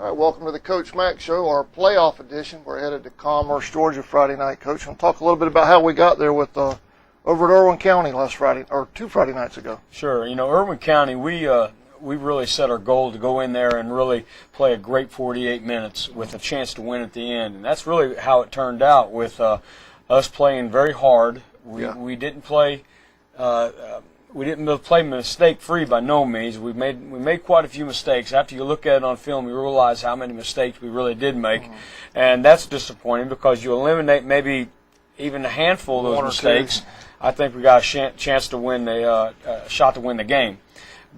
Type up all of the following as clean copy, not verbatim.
All right, welcome to the Coach Mack Show, our playoff edition. We're headed to Commerce, Georgia Friday night. Coach, we'll talk a little bit about how we got there with over at Irwin County last Friday, or 2 Friday nights ago. Sure. You know, Irwin County, we really set our goal to go in there and really play a great 48 minutes with a chance to win at the end. And that's really how it turned out with us playing very hard. We didn't play mistake-free by no means. We made quite a few mistakes. After you look at it on film, you realize how many mistakes we really did make. Mm-hmm. And that's disappointing because you eliminate maybe even a handful of those mistakes. I think we got a chance to win shot to win the game.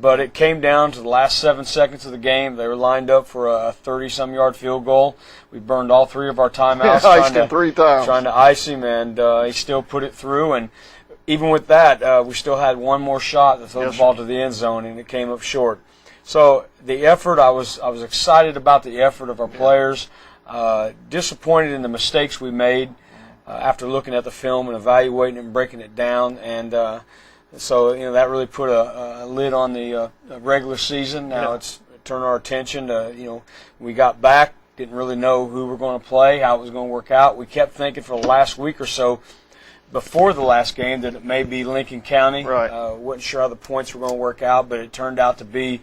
But it came down to the last 7 seconds of the game. They were lined up for a 30-some-yard field goal. We burned all 3 of our timeouts. Iced him 3 times. Trying to ice him, and he still put it through. And even with that, we still had one more shot to throw the ball to the end zone, and it came up short. So the effort, I was excited about the effort of our players. Disappointed in the mistakes we made after looking at the film and evaluating it and breaking it down. And so that really put a lid on the regular season. Now it's turned our attention to we got back, didn't really know who we're going to play, how it was going to work out. We kept thinking for the last week or so before the last game that it may be Lincoln County. Right. Wasn't sure how the points were going to work out, but it turned out to be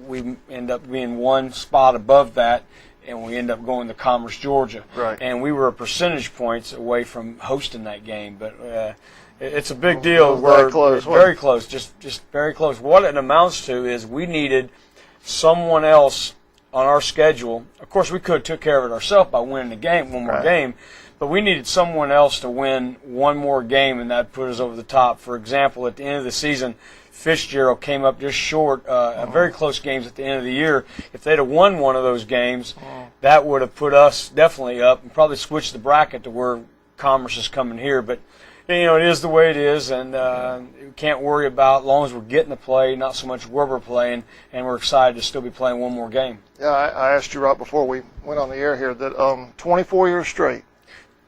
we end up being one spot above that, and we end up going to Commerce, Georgia. Right. And we were percentage points away from hosting that game, but it's a big deal. We're very close, just very close. What it amounts to is we needed someone else on our schedule. Of course, we could have took care of it ourselves by winning the game, one more game. But we needed someone else to win one more game, and that put us over the top. For example, at the end of the season, Fitzgerald came up just short, very close games at the end of the year. If they'd have won one of those games, that would have put us definitely up and probably switched the bracket to where Commerce is coming here. But, it is the way it is, and we can't worry about as long as we're getting to play, not so much where we're playing, and we're excited to still be playing one more game. Yeah, I asked you right before we went on the air here that 24 years straight.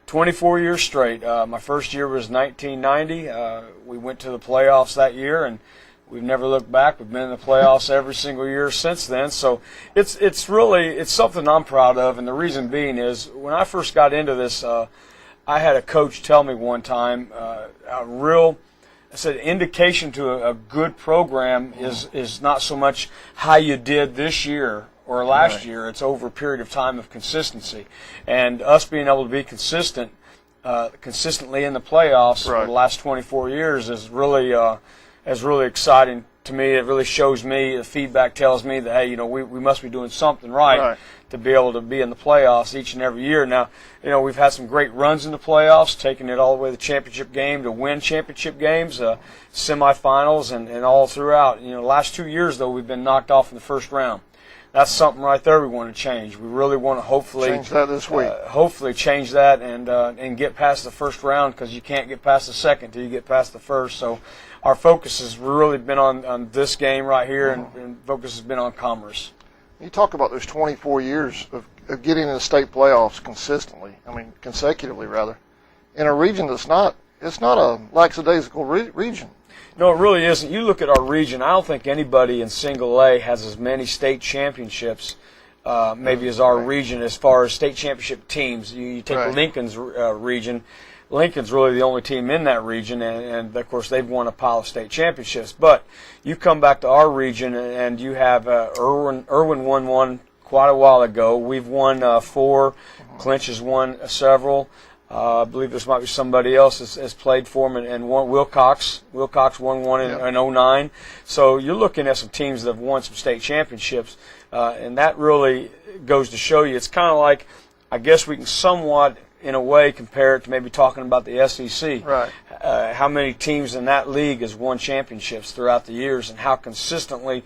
24 years straight. My first year was 1990. We went to the playoffs that year, and we've never looked back. We've been in the playoffs every single year since then. So it's something I'm proud of, and the reason being is when I first got into this, I had a coach tell me one time indication to a good program is not so much how you did this year or last year. It's over a period of time of consistency, and us being able to be consistently in the playoffs for the last 24 years is really exciting to me. It really shows me, the feedback tells me that hey, we must be doing something right to be able to be in the playoffs each and every year. Now, we've had some great runs in the playoffs, taking it all the way to the championship game, to win championship games, semifinals, and all throughout. The last 2 years though, we've been knocked off in the first round. That's something right there we want to change. We really want to hopefully change that this week. Hopefully change that and get past the first round, because you can't get past the second till you get past the first. So our focus has really been on this game right here, and focus has been on Commerce. You talk about those 24 years of getting in the state playoffs consecutively rather, in a region it's not a lackadaisical region. No, it really isn't. You look at our region, I don't think anybody in single A has as many state championships maybe as our region as far as state championship teams. You take Lincoln's region. Lincoln's really the only team in that region, and of course they've won a pile of state championships. But you come back to our region, and you have Irwin won one quite a while ago. We've won 4. Clinch has won several. I believe this might be somebody else has played for them, and won. Wilcox won one in 09. So you're looking at some teams that have won some state championships, and that really goes to show you. It's kind of like, I guess we can somewhat, in a way, compare it to maybe talking about the SEC. Right. How many teams in that league has won championships throughout the years, and how consistently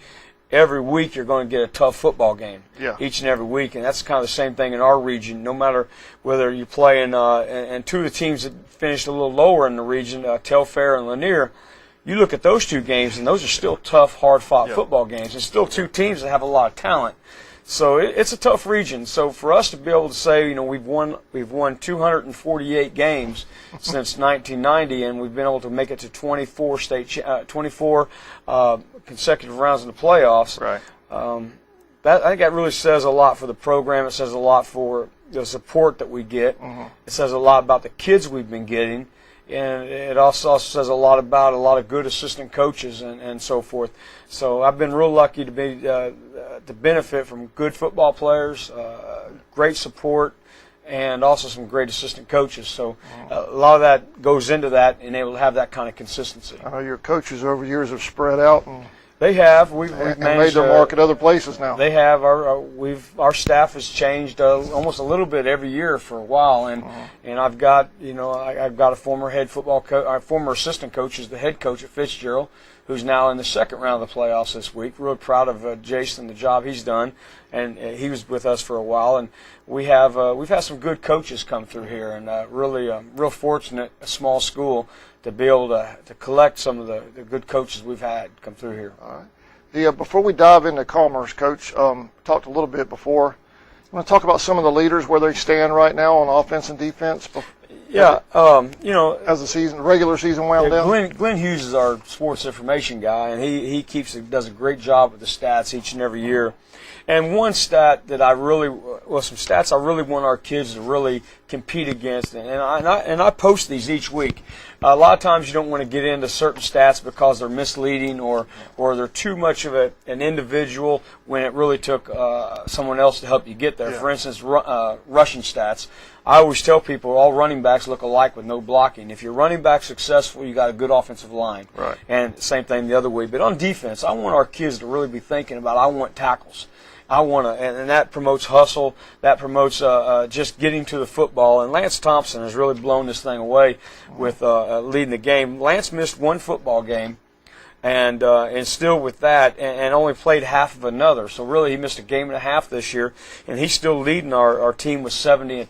every week you're going to get a tough football game each and every week. And that's kind of the same thing in our region. No matter whether you play in and 2 of the teams that finished a little lower in the region, Telfair and Lanier, you look at those 2 games, and those are still tough, hard-fought football games. It's still 2 teams that have a lot of talent. So it's a tough region. So for us to be able to say, we've won 248 games since 1990, and we've been able to make it to 24 consecutive rounds in the playoffs. Right. I think that really says a lot for the program. It says a lot for the support that we get. It says a lot about the kids we've been getting, and it also says a lot about a lot of good assistant coaches and so forth. So I've been real lucky to be to benefit from good football players, great support, and also some great assistant coaches. So a lot of that goes into that and able to have that kind of consistency. I know your coaches over the years have spread out and they have. We've and managed made their mark at other places now. They have. Our staff has changed almost a little bit every year for a while, and I've got I've got a former head football coach, our former assistant coach is the head coach at Fitzgerald, who's now in the second round of the playoffs this week. Really proud of Jason, the job he's done, and he was with us for a while. And we've had some good coaches come through here, and really real fortunate, a small school, to be able to collect some of the good coaches we've had come through here. All right. Before we dive into Commerce, Coach, talked a little bit before. You want to talk about some of the leaders, where they stand right now on offense and defense? Yeah, as the regular season wound down. Glenn Hughes is our sports information guy, and he does a great job with the stats each and every year. And one stat that some stats I really want our kids to really compete against, and I post these each week. A lot of times you don't want to get into certain stats because they're misleading or they're too much of an individual when it really took someone else to help you get there. Yeah. For instance, rushing stats. I always tell people all running backs look alike with no blocking. If your running back's successful, you got a good offensive line. Right. And same thing the other way. But on defense, I want our kids to really be thinking about, I want tackles. I want to, and that promotes hustle. That promotes just getting to the football. And Lance Thompson has really blown this thing away with leading the game. Lance missed one football game, and still with that, and only played half of another. So really, he missed a game and a half this year, and he's still leading our team with 70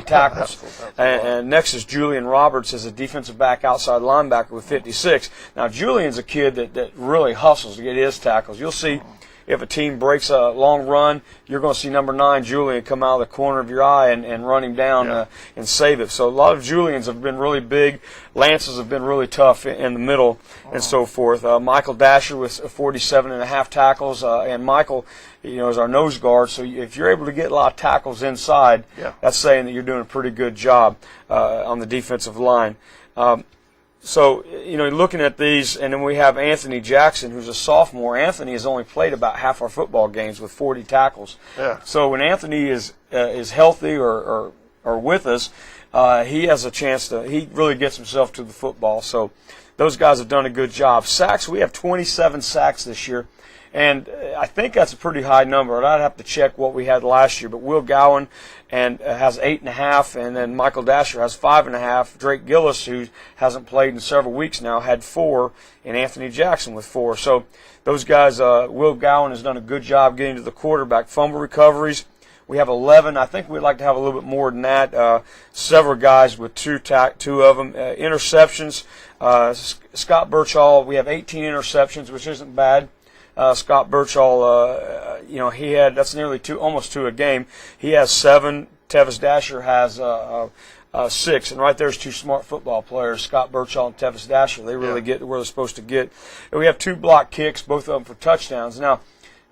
tackles. And next is Julian Roberts as a defensive back, outside linebacker with 56. Now Julian's a kid that really hustles to get his tackles. You'll see. If a team breaks a long run, you're going to see number 9, Julian, come out of the corner of your eye and run him down and save it. So a lot of Julians have been really big. Lances have been really tough in the middle and so forth. Michael Dasher with 47.5 tackles, and Michael, is our nose guard. So if you're able to get a lot of tackles inside, that's saying that you're doing a pretty good job on the defensive line. So, looking at these, and then we have Anthony Jackson, who's a sophomore. Anthony has only played about half our football games with 40 tackles. Yeah. So when Anthony is healthy or with us, he has a chance he really gets himself to the football. So those guys have done a good job. Sacks, we have 27 sacks this year. And I think that's a pretty high number. And I'd have to check what we had last year. But Will Gowan has 8.5, and then Michael Dasher has 5.5. Drake Gillis, who hasn't played in several weeks now, had 4, and Anthony Jackson with 4. So those guys, Will Gowan has done a good job getting to the quarterback. Fumble recoveries, we have 11. I think we'd like to have a little bit more than that. Several guys with 2 of them. Interceptions, Scott Birchall, we have 18 interceptions, which isn't bad. Scott Birchall, that's nearly almost 2 a game. He has 7. Tevis Dasher has 6, and right there's 2 smart football players, Scott Birchall and Tevis Dasher. They really get where they're supposed to get. And we have 2 block kicks, both of them for touchdowns. Now,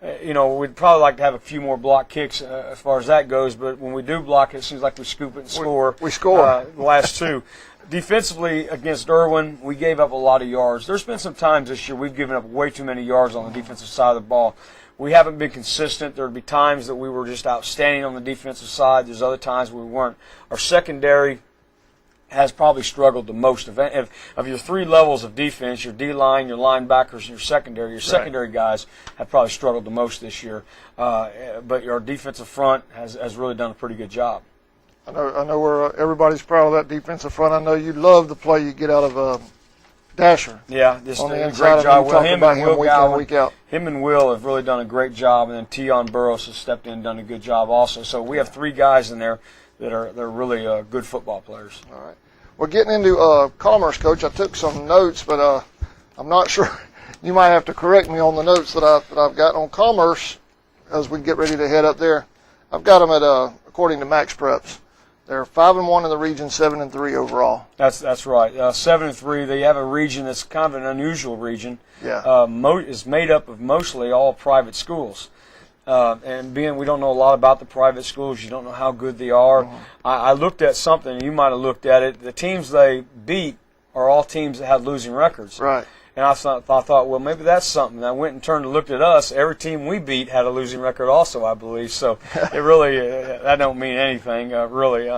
we'd probably like to have a few more block kicks as far as that goes, but when we do block it seems like we scoop it and score. We score. The last 2. Defensively, against Irwin, we gave up a lot of yards. There's been some times this year we've given up way too many yards on the defensive side of the ball. We haven't been consistent. There would be times that we were just outstanding on the defensive side. There's other times we weren't. Our secondary has probably struggled the most. Of your 3 levels of defense, your D-line, your linebackers, and your secondary guys have probably struggled the most this year. But our defensive front has really done a pretty good job. I know everybody's proud of that defensive front. I know you love the play you get out of Dasher. Yeah, just on the a inside great job. Well, him and Will Gowan, week out. Him and Will have really done a great job, and then Tion Burrows has stepped in and done a good job also. So we have 3 guys in there that are really good football players. All right. We're getting into Commerce, Coach. I took some notes, but I'm not sure. You might have to correct me on the notes that I've got on Commerce as we get ready to head up there. I've got them at according to Max Preps. They're 5-1 in the region, 7-3 overall. That's right. 7-3. They have a region that's kind of an unusual region. Yeah. Is made up of mostly all private schools. And being we don't know a lot about the private schools, you don't know how good they are. I looked at something, and you might have looked at it. The teams they beat are all teams that had losing records. Right. And I thought, well, maybe that's something. And I went and turned and looked at us. Every team we beat had a losing record also, I believe. So it really, that don't mean anything, really.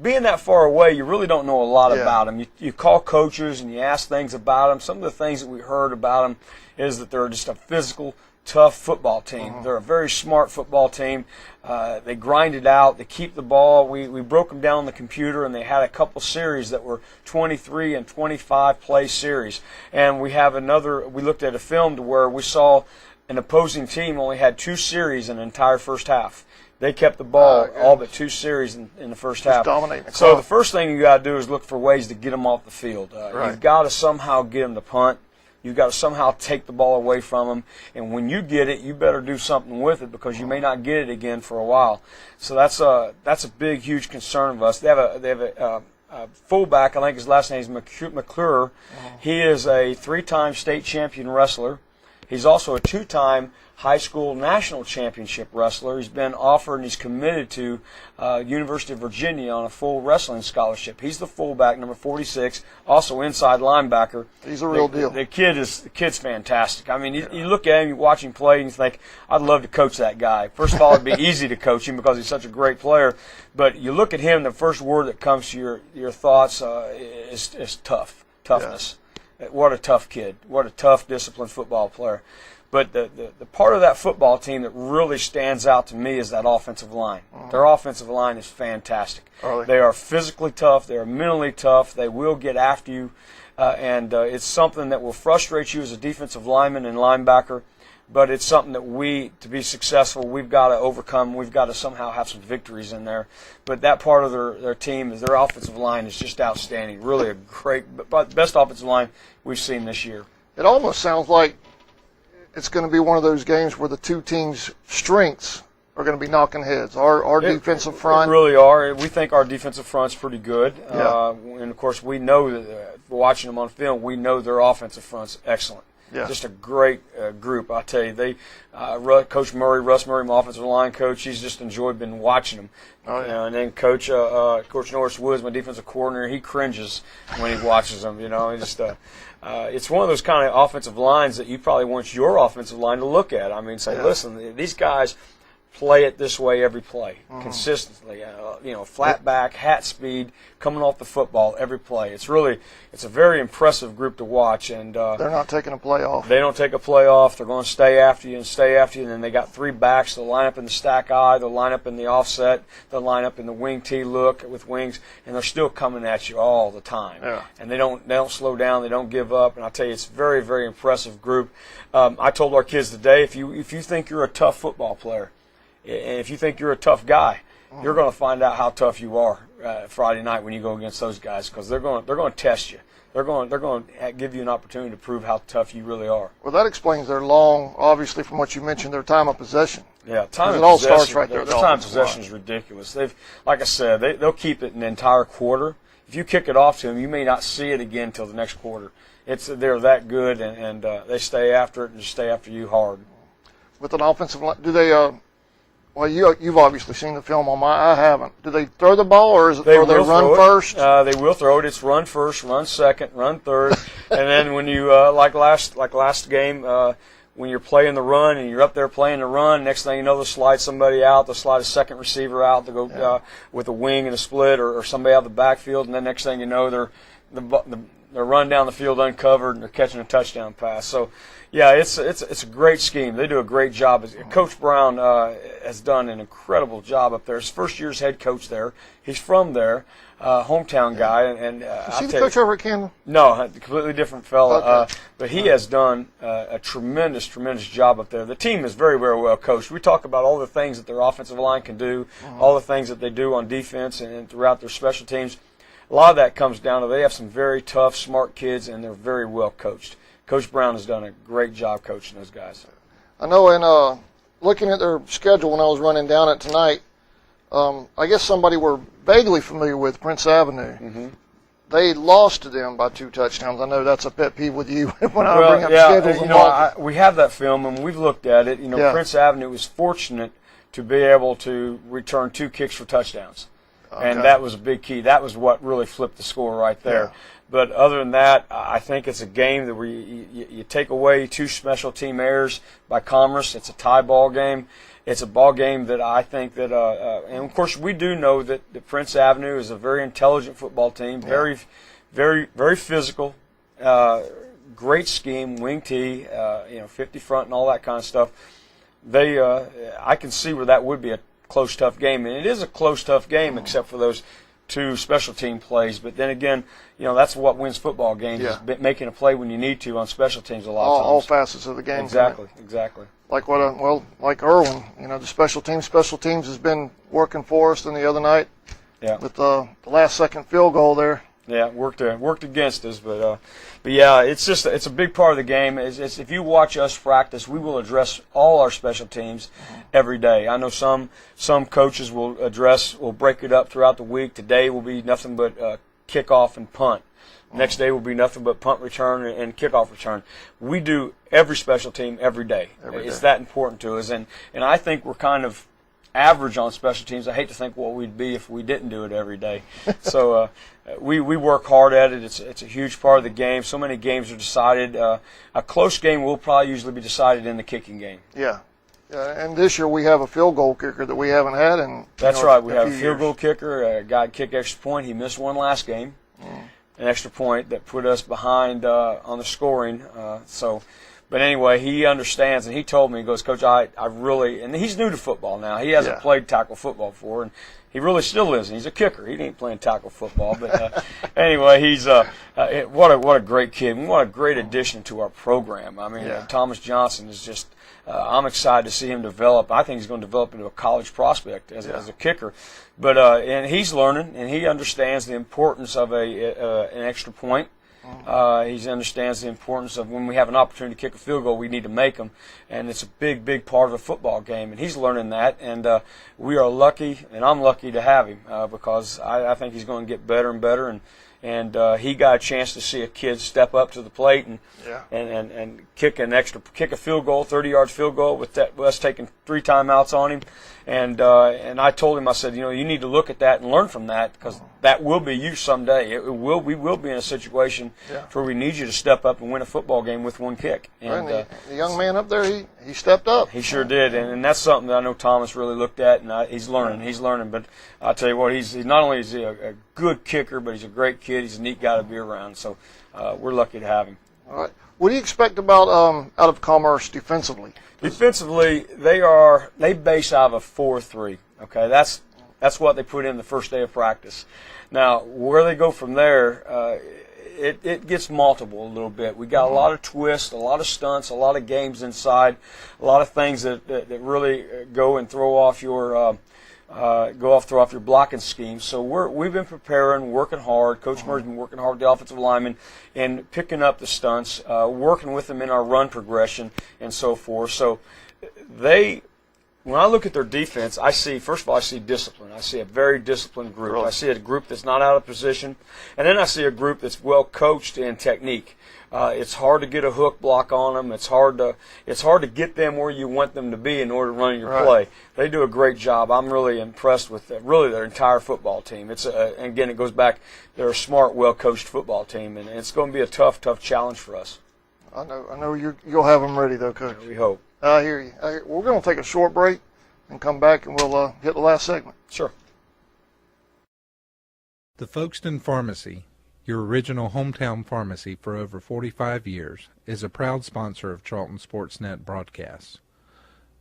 Being that far away, you really don't know a lot about them. You call coaches and you ask things about them. Some of the things that we heard about them is that they're just a physical, tough football team. They're a very smart football team. They grind it out. They keep the ball. We broke them down on the computer, and they had a couple series that were 23 and 25 play series. And we looked at a film to where we saw an opposing team only had 2 series in the entire first half. They kept the ball all but 2 series in the first half. Dominating. So the first thing you got to do is look for ways to get them off the field. Right. You've got to somehow get them to punt. You've got to somehow take the ball away from them. And when you get it, you better do something with it because you may not get it again for a while. So that's a big, huge concern of us. They have a fullback. I think his last name is McWhorter. He is a 3-time state champion wrestler. He's also a 2-time high school national championship wrestler. He's been offered and he's committed to University of Virginia on a full wrestling scholarship. He's the fullback, number 46, also inside linebacker. He's a real deal. The kid's fantastic. I mean, you look at him, you watch him play, and you think, I'd love to coach that guy. First of all, it'd be easy to coach him because he's such a great player. But you look at him, the first word that comes to your thoughts is toughness. Yeah. What a tough kid. What a tough, disciplined football player. But the part of that football team that really stands out to me is that offensive line. Their offensive line is fantastic. They are physically tough. They are mentally tough. They will get after you. And it's something that will frustrate you as a defensive lineman and linebacker. But it's something that to be successful, we've got to overcome. We've got to somehow have some victories in there. But that part of their team, is their offensive line is just outstanding. Really a great, best offensive line we've seen this year. It almost sounds like it's going to be one of those games where the two teams' strengths are going to be knocking heads. Our defensive front. It really are. We think our defensive front's pretty good. Yeah. And, of course, we know that watching them on film, we know their offensive front's excellent. Yeah. Just a great group. I tell you, Coach Murray, Russ Murray, my offensive line coach, he's just enjoyed been watching them. And then Coach Norris Woods, my defensive coordinator, he cringes when he watches them. He just it's one of those kind of offensive lines that you probably want your offensive line to look at. I mean, say, listen, these guys play it this way every play, consistently. Flat back, hat speed, coming off the football every play. It's a very impressive group to watch. And they're not taking a play off. They don't take a play off. They're going to stay after you. And then they got 3 backs. They'll line up in the stack eye. They'll line up in the offset. They'll line up in the wing T look with wings, and they're still coming at you all the time. Yeah. And they don't slow down. They don't give up. And I tell you, it's a very, very impressive group. I told our kids today, if you think you're a tough football player, and if you think you're a tough guy, you're going to find out how tough you are Friday night when you go against those guys, because they're going to test you. They're going to give you an opportunity to prove how tough you really are. Well, that explains their long, obviously from what you mentioned, their time of possession. Yeah, time of it all possession. Starts right there. Their time of possession is ridiculous. Like I said, they'll keep it an entire quarter. If you kick it off to them, you may not see it again until the next quarter. They're that good, and they stay after it and just stay after you hard. With an offensive line, do they? Well, you've obviously seen the film on I haven't. Do they throw the ball, or they run first? They will throw it. It's run first, run second, run third, and then when you like last game, when you're playing the run and you're up there playing the run, next thing you know, they'll slide somebody out. They'll slide a second receiver out to go with a wing and a split, or somebody out of the backfield, and then next thing you know, they're run down the field uncovered and they're catching a touchdown pass. So, yeah, it's a great scheme. They do a great job. Coach Brown has done an incredible job up there. His first year's head coach there. He's from there, hometown guy. And is he the coach over at Camden? No, a completely different fellow. Okay. But he has done a tremendous, tremendous job up there. The team is very, very well coached. We talk about all the things that their offensive line can do, all the things that they do on defense and throughout their special teams. A lot of that comes down to they have some very tough, smart kids, and they're very well coached. Coach Brown has done a great job coaching those guys. I know in looking at their schedule when I was running down it tonight, I guess somebody we're vaguely familiar with, Prince Avenue. they lost to them by 2 touchdowns. I know that's a pet peeve with you when I bring up schedules. You know, we have that film and we've looked at it. You know, Yeah. Prince Avenue was fortunate to be able to return 2 kicks for touchdowns. Okay. And that was a big key. That was what really flipped the score right there. Yeah. But other than that, I think it's a game that you take away 2 special team errors by Commerce. It's a tie ball game. It's a ball game that I think that, and of course we do know that Prince Avenue is a very intelligent football team, very, very, very physical, great scheme, wing tee, 50 front and all that kind of stuff. I can see where that would be a close, tough game, and it is a close, tough game except for those 2 special team plays. But then again, that's what wins football games, is making a play when you need to on special teams a lot of times. All facets of the game. Exactly. Like like Irwin, the special teams has been working for us. And the other night, with the last second field goal there. Yeah, worked against us, but yeah, it's a big part of the game. It's if you watch us practice, we will address all our special teams every day. I know some coaches will break it up throughout the week. Today will be nothing but kickoff and punt. Next day will be nothing but punt return and kickoff return. We do every special team every day. It's that important to us, and I think we're kind of average on special teams. I hate to think what we'd be if we didn't do it every day. So we work hard at it. It's a huge part of the game. So many games are decided. A close game will probably usually be decided in the kicking game. Yeah. And this year we have a field goal kicker that we haven't had in That's right. We have a field goal kicker. A guy kicked extra point. He missed one last game. An extra point that put us behind on the scoring. But anyway, he understands, and he told me, he goes, Coach, I really, and he's new to football now. He hasn't played tackle football before, and he really still isn't. He's a kicker. He ain't playing tackle football. But anyway, he's what a great kid. What a great addition to our program. I mean, Thomas Johnson is just, I'm excited to see him develop. I think he's going to develop into a college prospect as a kicker. But and he's learning, and he understands the importance of an extra point. He understands the importance of when we have an opportunity to kick a field goal, we need to make them, and it's a big, big part of a football game, and he's learning that, and we are lucky, and I'm lucky to have him because I think he's going to get better and better, and he got a chance to see a kid step up to the plate and kick a field goal, 30 yards field goal with us taking 3 timeouts on him. And I told him, I said, you need to look at that and learn from that because that will be you someday. We will be in a situation where we need you to step up and win a football game with 1 kick. And the young man up there, he stepped up. He sure did, and that's something that I know Thomas really looked at, and he's learning. He's learning, but I'll tell you what, he's not only is he a good kicker, but he's a great kid. He's a neat guy to be around. So we're lucky to have him. All right. What do you expect about out of Commerce defensively? Defensively, they base out of a 4-3. Okay, that's what they put in the first day of practice. Now, where they go from there, it gets multiple a little bit. We got a lot of twists, a lot of stunts, a lot of games inside, a lot of things that really go and throw off your blocking scheme. So we've been preparing, working hard. Coach Murray's been working hard with the offensive linemen and picking up the stunts, working with them in our run progression and so forth. So when I look at their defense, first of all, I see discipline. I see a very disciplined group. Really? I see a group that's not out of position. And then I see a group that's well coached in technique. It's hard to get a hook block on them. It's hard to get them where you want them to be in order to run your play. They do a great job. I'm really impressed with really their entire football team. And again, it goes back. They're a smart, well-coached football team, and it's going to be a tough challenge for us. I know you'll have them ready though, Coach. We hope. I hear you. We're going to take a short break and come back, and we'll hit the last segment. Sure. The Folkestone Pharmacy, your original hometown pharmacy for over 45 years, is a proud sponsor of Charlton Sportsnet broadcasts.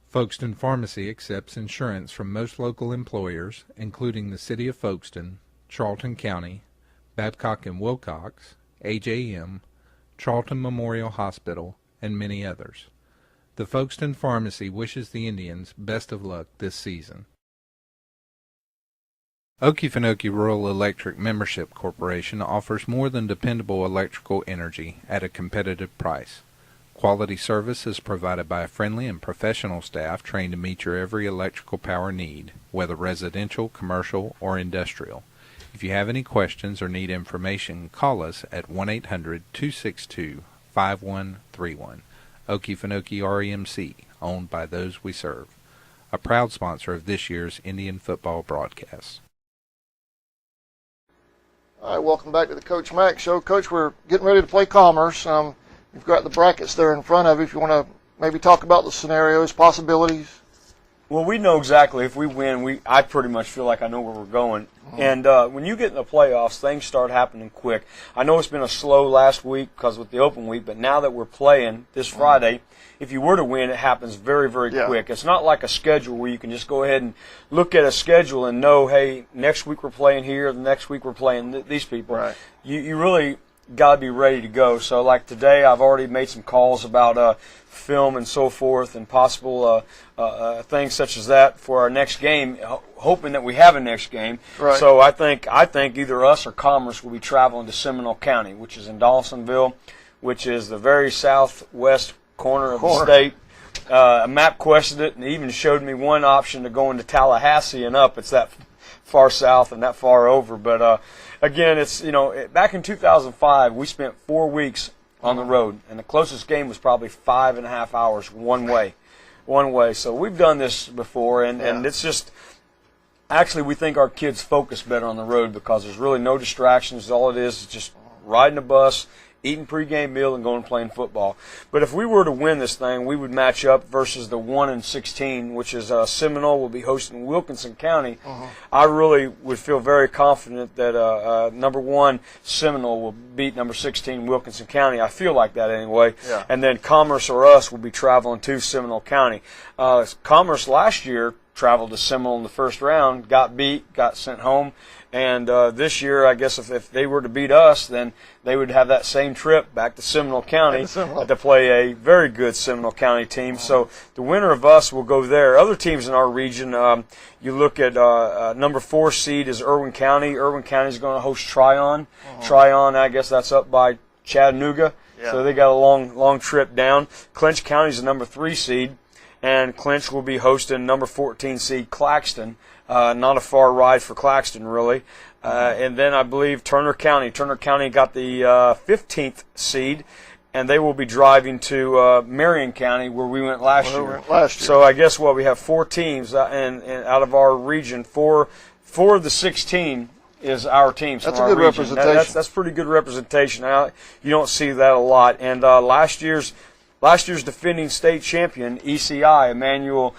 Folkestone Pharmacy accepts insurance from most local employers, including the City of Folkestone, Charlton County, Babcock and Wilcox, AJM, Charlton Memorial Hospital, and many others. The Folkestone Pharmacy wishes the Indians best of luck this season. Okefenokee Rural Electric Membership Corporation offers more than dependable electrical energy at a competitive price. Quality service is provided by a friendly and professional staff trained to meet your every electrical power need, whether residential, commercial, or industrial. If you have any questions or need information, call us at 1-800-262-5131. Okefenokee REMC, owned by those we serve. A proud sponsor of this year's Indian football broadcast. All right, welcome back to the Coach Mack Show. Coach, we're getting ready to play Commerce. You've got the brackets there in front of you. If you want to maybe talk about the scenarios, possibilities. Well, we know exactly if we win. I pretty much feel like I know where we're going. And when you get in the playoffs, things start happening quick. I know it's been a slow last week because with the open week, but now that we're playing this Friday, if you were to win, it happens very, very quick. It's not like a schedule where you can just go ahead and look at a schedule and know, hey, next week we're playing here, the next week we're playing these people. Right. You really got to be ready to go. So like today, I've already made some calls about film and so forth and possible things such as that for our next game, hoping that we have a next game. Right. So I think either us or Commerce will be traveling to Seminole County, which is in Dawsonville, which is the very southwest corner of the state. A map questioned it and even showed me one option to go into Tallahassee and up. It's that far south and that far over. But again, it's back in 2005, we spent 4 weeks on the road, and the closest game was probably 5.5 hours one way. So we've done this before, and it's just actually we think our kids focus better on the road because there's really no distractions. All it is just riding a bus, eating pregame meal, and going and playing football. But if we were to win this thing, we would match up versus the 1-16, which is Seminole will be hosting Wilkinson County. I really would feel very confident that number 1 Seminole will beat number 16 Wilkinson County. I feel like that anyway. Yeah. And then Commerce or us will be traveling to Seminole County. Commerce last year traveled to Seminole in the first round, got beat, got sent home. And this year, I guess if they were to beat us, then they would have that same trip back to Seminole County to play a very good Seminole County team. So the winner of us will go there. Other teams in our region, you look at number 4 seed is Irwin County. Irwin County is going to host Tryon. Tryon, I guess that's up by Chattanooga. Yeah. So they got a long trip down. Clinch County is the number 3 seed, and Clinch will be hosting number 14 seed Claxton. Not a far ride for Claxton, really. And then I believe Turner County. Turner County got the 15th seed, and they will be driving to Marion County, where we went last year. So I guess we have 4 teams, and out of our region, four of the 16 is our teams. That's a good representation. That's pretty good representation. You don't see that a lot. And last year's defending state champion, ECI, Emmanuel,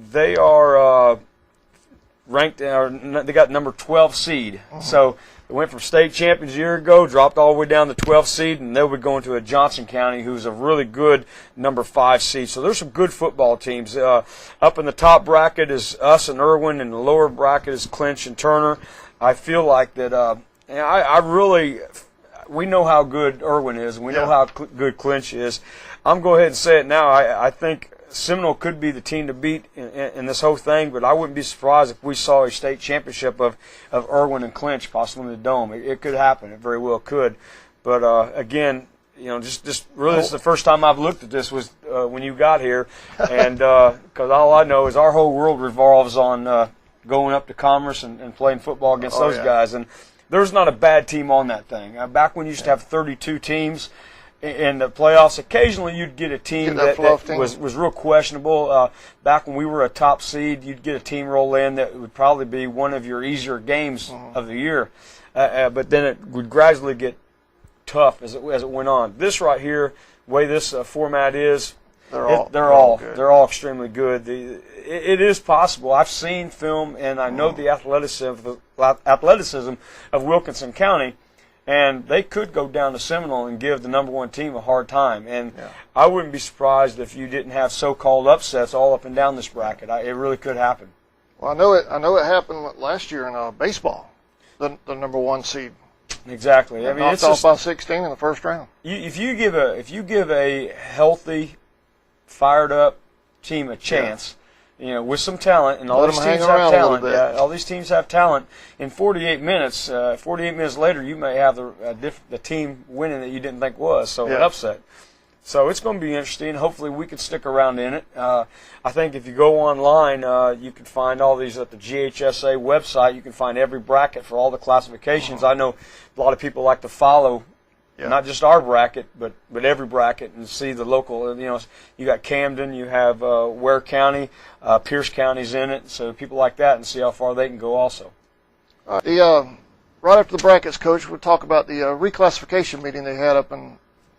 they are ranked, they got number 12 seed. So they went from state champions a year ago, dropped all the way down to 12 seed, and they'll be going to a Johnson County, who's a really good number 5 seed. So there's some good football teams. Up in the top bracket is us and Irwin, and the lower bracket is Clinch and Turner. I feel like that. We know how good Irwin is, and we know how good Clinch is. I'm going to go ahead and say it now. I think Seminole could be the team to beat in this whole thing, but I wouldn't be surprised if we saw a state championship of Irwin and Clinch possibly in the Dome. It could happen. It very well could. But again, just really, this is the first time I've looked at this was when you got here, and because all I know is our whole world revolves on going up to Commerce and playing football against those guys. And there's not a bad team on that thing. Back when you used to have 32 teams in the playoffs, occasionally you'd get a team that was real questionable. Back when we were a top seed, you'd get a team roll in that would probably be one of your easier games of the year. But then it would gradually get tough as it went on. This right here, the way this format is, they're all extremely good. It is possible. I've seen film, and I know the athleticism of Wilkinson County. And they could go down to Seminole and give the number 1 team a hard time. And I wouldn't be surprised if you didn't have so-called upsets all up and down this bracket. It really could happen. Well, I know it happened last year in baseball, the number 1 seed. Exactly. I mean, it's off by 16 in the first round. If you give a healthy, fired up team a chance. With some talent, and all these teams have talent. All these teams have talent. In 48 minutes, 48 minutes later, you may have the team winning that you didn't think was, so an upset. So it's going to be interesting. Hopefully we can stick around in it. I think if you go online, you can find all these at the GHSA website. You can find every bracket for all the classifications. I know a lot of people like to follow not just our bracket, but every bracket and see the local. You know, you got Camden, you have Ware County, Pierce County's in it, so people like that and see how far they can go also. Right after the brackets, Coach, we'll talk about the reclassification meeting they had up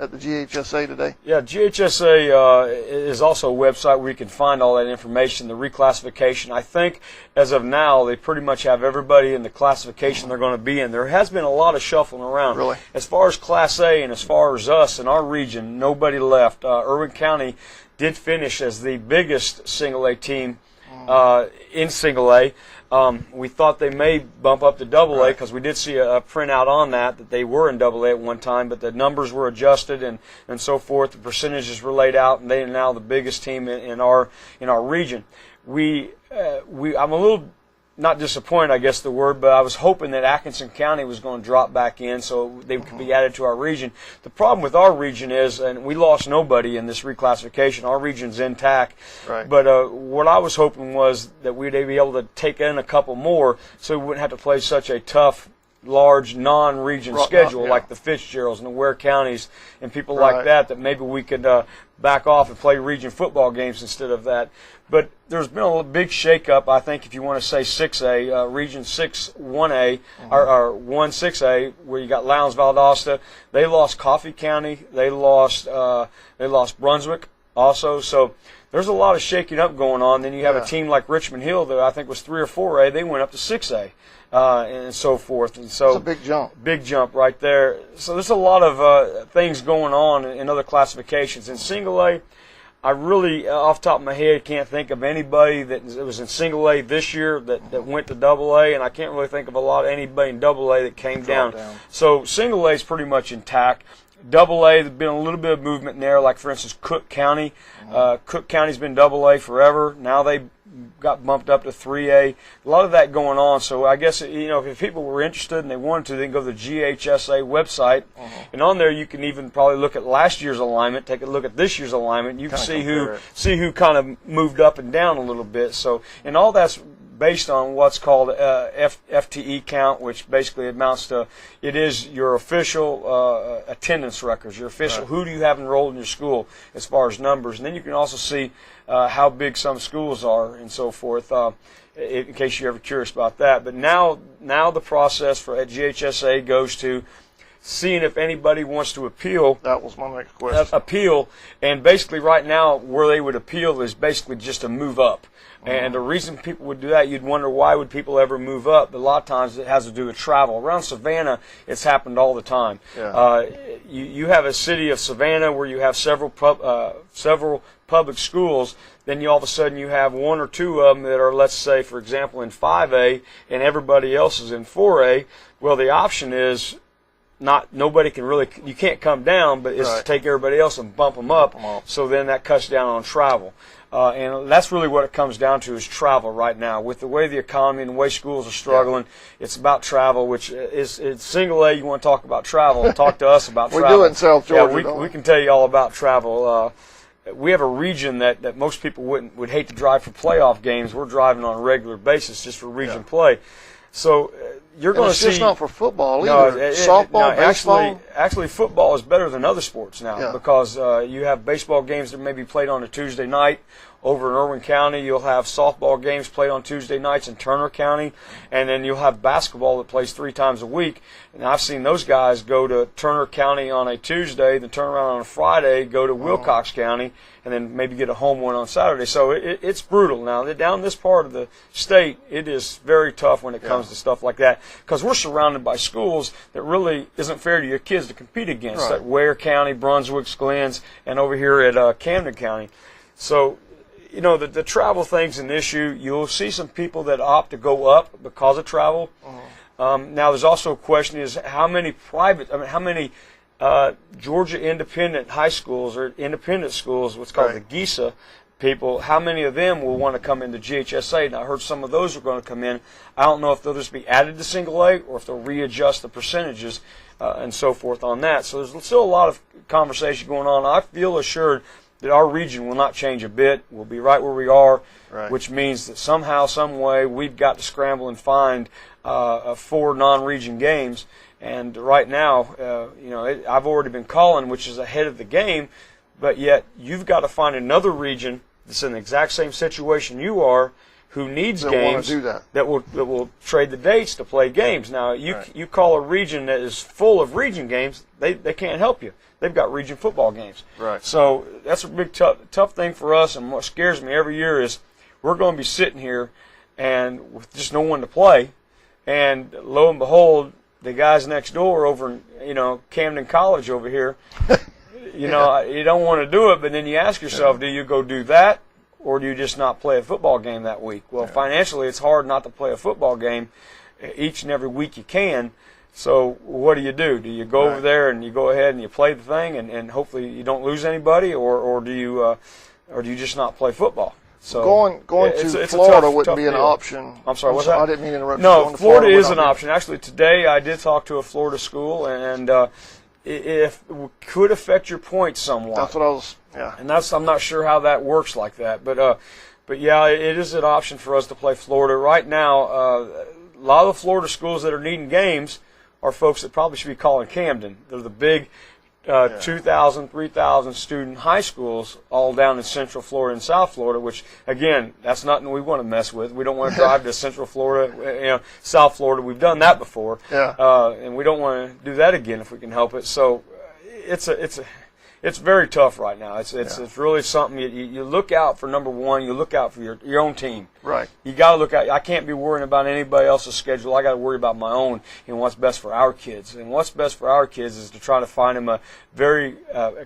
at the GHSA today. Yeah, GHSA is also a website where you can find all that information, the reclassification. I think as of now, they pretty much have everybody in the classification they're going to be in. There has been a lot of shuffling around. Really? As far as Class A and as far as us in our region, nobody left. Irwin County did finish as the biggest single A team in single A. We thought they may bump up to double A because we did see a printout on that they were in double A at one time, but the numbers were adjusted and so forth. The percentages were laid out, and they are now the biggest team in our region. I'm a little not disappointed, I guess the word, but I was hoping that Atkinson County was going to drop back in so they could be added to our region. The problem with our region is, and we lost nobody in this reclassification, our region's intact. Right. But what I was hoping was that we'd be able to take in a couple more so we wouldn't have to play such a tough, large non-region schedule like the Fitzgeralds and the Ware counties and people like that maybe we could back off and play region football games instead of that. But there's been a big shakeup, I think, if you want to say 6A, Region 6 1A, or 1 6A, where you got Lowndes Valdosta. They lost Coffee County. They lost Brunswick also. So there's a lot of shaking up going on. Then you have a team like Richmond Hill that I think was 3 or 4A. They went up to 6A. And so forth. And so it's a big jump. Big jump right there. So there's a lot of things going on in other classifications. In single A, I really, off the top of my head, can't think of anybody that was in single A this year that went to double A, and I can't really think of anybody in double A that came down. So single A is pretty much intact. Double A, there's been a little bit of movement in there, like for instance Cook County. Cook County's been double A forever. Now they got bumped up to 3A. A lot of that going on. So I guess, if people were interested and they wanted to, they can go to the GHSA website. And on there you can even probably look at last year's alignment, take a look at this year's alignment. You can see who kind of moved up and down a little bit. So, and all that's based on what's called FTE count, which basically amounts to, it is your official attendance records, your official, who do you have enrolled in your school as far as numbers. And then you can also see how big some schools are and so forth, in case you're ever curious about that. But now the process at GHSA goes to seeing if anybody wants to appeal. That was my next question. Appeal, and basically right now where they would appeal is basically just to move up. And the reason people would do that, you'd wonder why would people ever move up. But a lot of times it has to do with travel. Around Savannah, it's happened all the time. You have a city of Savannah where you have several public schools. Then all of a sudden you have one or two of them that are, let's say, for example, in 5A, and everybody else is in 4A. Well, the option is nobody can really, you can't come down, but it's to take everybody else and bump them up. So then that cuts down on travel. And that's really what it comes down to, is travel right now. With the way the economy and the way schools are struggling, it's about travel, which is single A. You want to talk about travel, talk to us about travel. We do it in South Georgia. Yeah, we can tell you all about travel. We have a region that most people would hate to drive for playoff games. We're driving on a regular basis just for region play. So you're going to see. It's just not for football either. Softball, baseball. Actually, football is better than other sports now because you have baseball games that may be played on a Tuesday night. Over in Irwin County, you'll have softball games played on Tuesday nights in Turner County, and then you'll have basketball that plays 3 times a week. And I've seen those guys go to Turner County on a Tuesday, then turn around on a Friday, go to Wilcox County, and then maybe get a home one on Saturday. So it's brutal. Now, down this part of the state, it is very tough when it comes to stuff like that because we're surrounded by schools that really isn't fair to your kids to compete against, like Ware County, Brunswick, Glens, and over here at Camden County. So, the travel thing's an issue. You'll see some people that opt to go up because of travel. Now, there's also a question is how many Georgia independent high schools or independent schools, what's called the GISA, people, how many of them will want to come into GHSA? And I heard some of those are going to come in. I don't know if they'll just be added to single A or if they'll readjust the percentages and so forth on that. So there's still a lot of conversation going on. I feel assured that our region will not change a bit. We'll be right where we are, which means that somehow, some way, we've got to scramble and find 4 non-region games. And right now, I've already been calling, which is ahead of the game, but yet you've got to find another region that's in the exact same situation you are, who needs games that will trade the dates to play games. Now, you call a region that is full of region games, they can't help you. They've got region football games. Right. So that's a big tough thing for us, and what scares me every year is we're going to be sitting here and with just no one to play, and lo and behold, the guys next door over in Camden College over here, you don't want to do it, but then you ask yourself, do you go do that, or do you just not play a football game that week? Well, financially, it's hard not to play a football game each and every week you can. So what do? Do you go over there and you go ahead and you play the thing and hopefully you don't lose anybody, or do you just not play football? So going to Florida wouldn't be an option. I'm sorry, what's that? I didn't mean to interrupt. No, Florida is an option. Actually, today I did talk to a Florida school, and if it could affect your points somewhat. That's what I was. Yeah. And I'm not sure how that works like that, but yeah, it is an option for us to play Florida right now. A lot of the Florida schools that are needing games are folks that probably should be calling Camden. They're the big 2,000, 3,000 student high schools all down in Central Florida and South Florida, which, again, that's nothing we want to mess with. We don't want to drive to Central Florida, South Florida. We've done that before, and we don't want to do that again if we can help it. So it's very tough right now. It's really something you look out for. Number one, you look out for your own team. Right. You got to look out. I can't be worrying about anybody else's schedule. I got to worry about my own and what's best for our kids. And what's best for our kids is to try to find them a very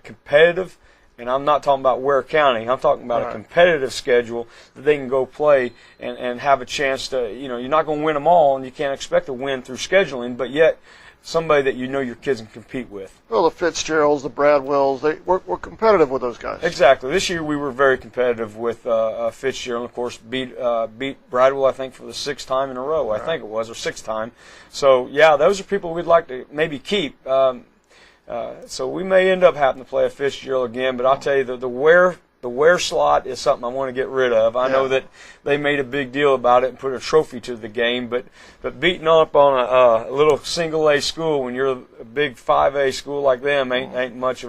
competitive. And I'm not talking about Ware County. I'm talking about a competitive schedule that they can go play and have a chance to. You're not going to win them all, and you can't expect to win through scheduling. But yet, somebody that your kids can compete with. Well, the Fitzgeralds, the Bradwells, we're competitive with those guys. Exactly. This year we were very competitive with Fitzgerald. Of course, beat Bradwell, I think, for the 6th time in a row. I think it was, or 6th time. So, yeah, those are people we'd like to maybe keep. So we may end up having to play a Fitzgerald again, but I'll tell you, the Ware slot is something I want to get rid of. I know that they made a big deal about it and put a trophy to the game, but beating up on a little single A school when you're a big 5A school like them ain't much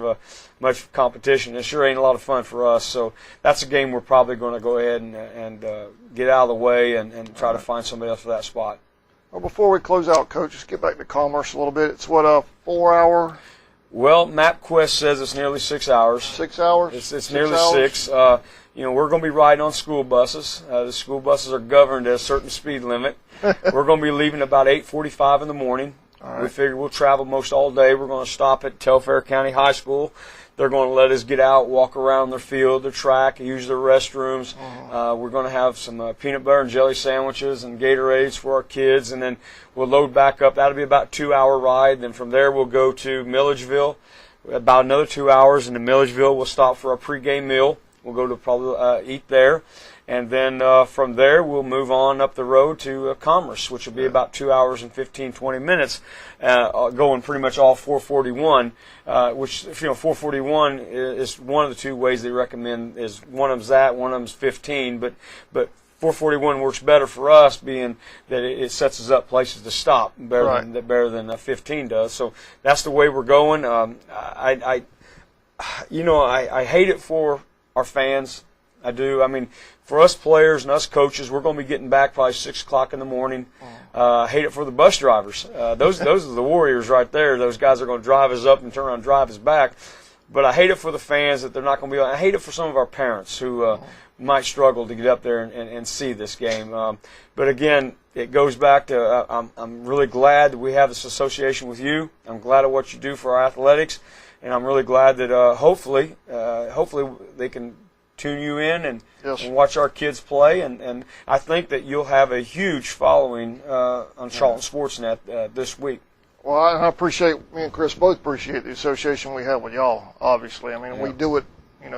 competition. It sure ain't a lot of fun for us. So that's a game we're probably going to go ahead and get out of the way and try to find somebody else for that spot. Well, before we close out, Coach, just get back to Commerce a little bit. It's what, a 4-hour? Well, MapQuest says it's nearly 6 hours. 6 hours? It's nearly 6. We're going to be riding on school buses. The school buses are governed at a certain speed limit. We're going to be leaving about 8:45 in the morning. Right. We figure we'll travel most all day. We're going to stop at Telfair County High School. They're going to let us get out, walk around their field, their track, use their restrooms. We're going to have some peanut butter and jelly sandwiches and Gatorades for our kids, and then we'll load back up. That'll be about a 2-hour ride. Then from there we'll go to Milledgeville, about another 2 hours. And in Milledgeville we'll stop for our pregame meal. We'll go to probably eat there. And then from there, we'll move on up the road to Commerce, which will be about 2 hours and 20 minutes, going pretty much all 441, which, 441 is one of the 2 ways they recommend. Is one of them's that, one of them's 15, but 441 works better for us, being that it sets us up places to stop better than 15 does. So that's the way we're going. I hate it for our fans. I do. I mean, for us players and us coaches, we're going to be getting back probably 6 o'clock in the morning. I hate it for the bus drivers. Those are the warriors right there. Those guys are going to drive us up and turn around and drive us back. But I hate it for the fans that they're not going to be. I hate it for some of our parents who might struggle to get up there and see this game. But again, it goes back to I'm really glad that we have this association with you. I'm glad of what you do for our athletics, and I'm really glad that hopefully they can tune you in and watch our kids play, and I think that you'll have a huge following on Charlton Sportsnet this week. Well, I appreciate, me and Chris both appreciate the association we have with y'all, obviously. I mean, we do it,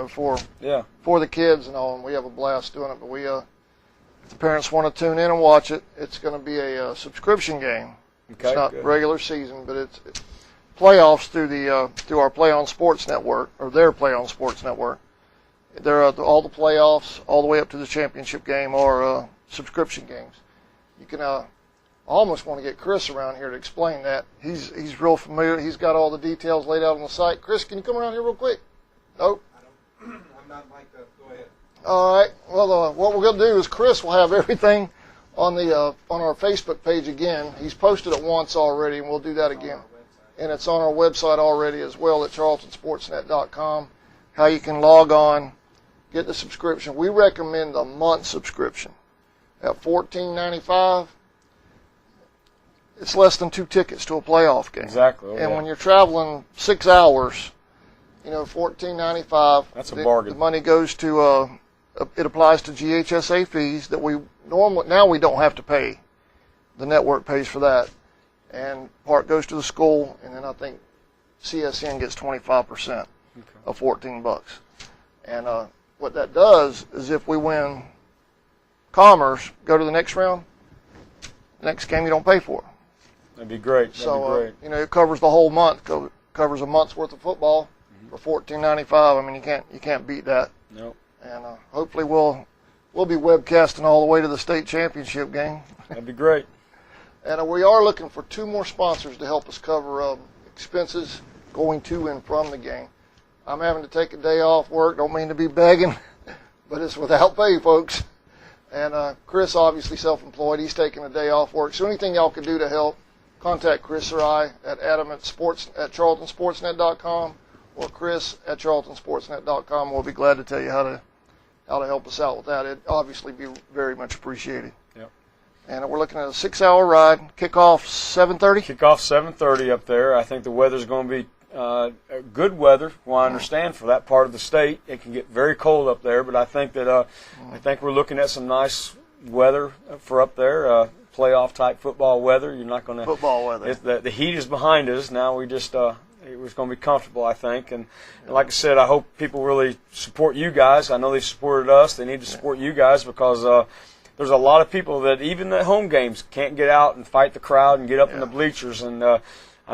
for the kids and all, and we have a blast doing it. But if the parents want to tune in and watch it, it's going to be a subscription game. Okay, it's not good. regular season, but it's playoffs through our Play On Sports Network, or their Play On Sports Network. All the playoffs, all the way up to the championship game, are subscription games. You can I almost want to get Chris around here to explain that. He's real familiar. He's got all the details laid out on the site. Chris, can you come around here real quick? Nope. I'm not mic'd up. Go ahead. All right. Well, what we're going to do is Chris will have everything on our Facebook page again. He's posted it once already, and we'll do that again. And it's on our website already as well at charltonsportsnet.com. How you can log on, get the subscription. We recommend a month subscription at $14.95. It's less than 2 tickets to a playoff game. Exactly. And when you're traveling 6 hours, $14.95. That's a bargain. The money goes to it applies to GHSA fees that we don't have to pay. The network pays for that, and part goes to the school, and then I think CSN gets 25% of $14. And what that does is if we win Commerce, go to the next round, next game you don't pay for. That'd be great. So it covers the whole month. Covers a month's worth of football for $14.95. I mean, you can't beat that. Nope. And hopefully we'll be webcasting all the way to the state championship game. That'd be great. And we are looking for 2 more sponsors to help us cover expenses going to and from the game. I'm having to take a day off work. Don't mean to be begging, but it's without pay, folks. And Chris, obviously self-employed. He's taking a day off work. So anything y'all can do to help, contact Chris or I at charltonsportsnet.com or Chris at charltonsportsnet.com. We'll be glad to tell you how to help us out with that. It'd obviously be very much appreciated. Yep. And we're looking at a 6-hour ride. Kickoff 7:30. Kickoff 7:30 up there. I think the weather's going to be good weather. Well, I understand for that part of the state, it can get very cold up there. But I think that we're looking at some nice weather for up there. Playoff type football weather. You're not going to football weather. The heat is behind us now. We just it was going to be comfortable, I think. And like I said, I hope people really support you guys. I know they supported us. They need to support you guys because there's a lot of people that even at home games can't get out and fight the crowd and get up in the bleachers. And I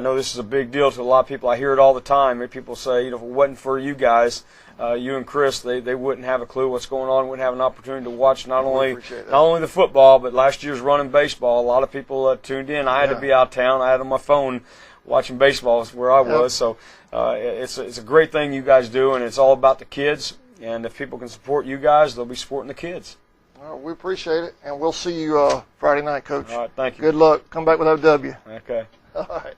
know this is a big deal to a lot of people. I hear it all the time. People say, if it wasn't for you guys, you and Chris, they wouldn't have a clue what's going on, wouldn't have an opportunity to watch not only the football, but last year's running baseball. A lot of people tuned in. I had to be out of town. I had on my phone watching baseball where I was. So it's a great thing you guys do, and it's all about the kids. And if people can support you guys, they'll be supporting the kids. Well, we appreciate it, and we'll see you Friday night, Coach. All right, thank you. Good luck. Come back with OW. Okay. All right.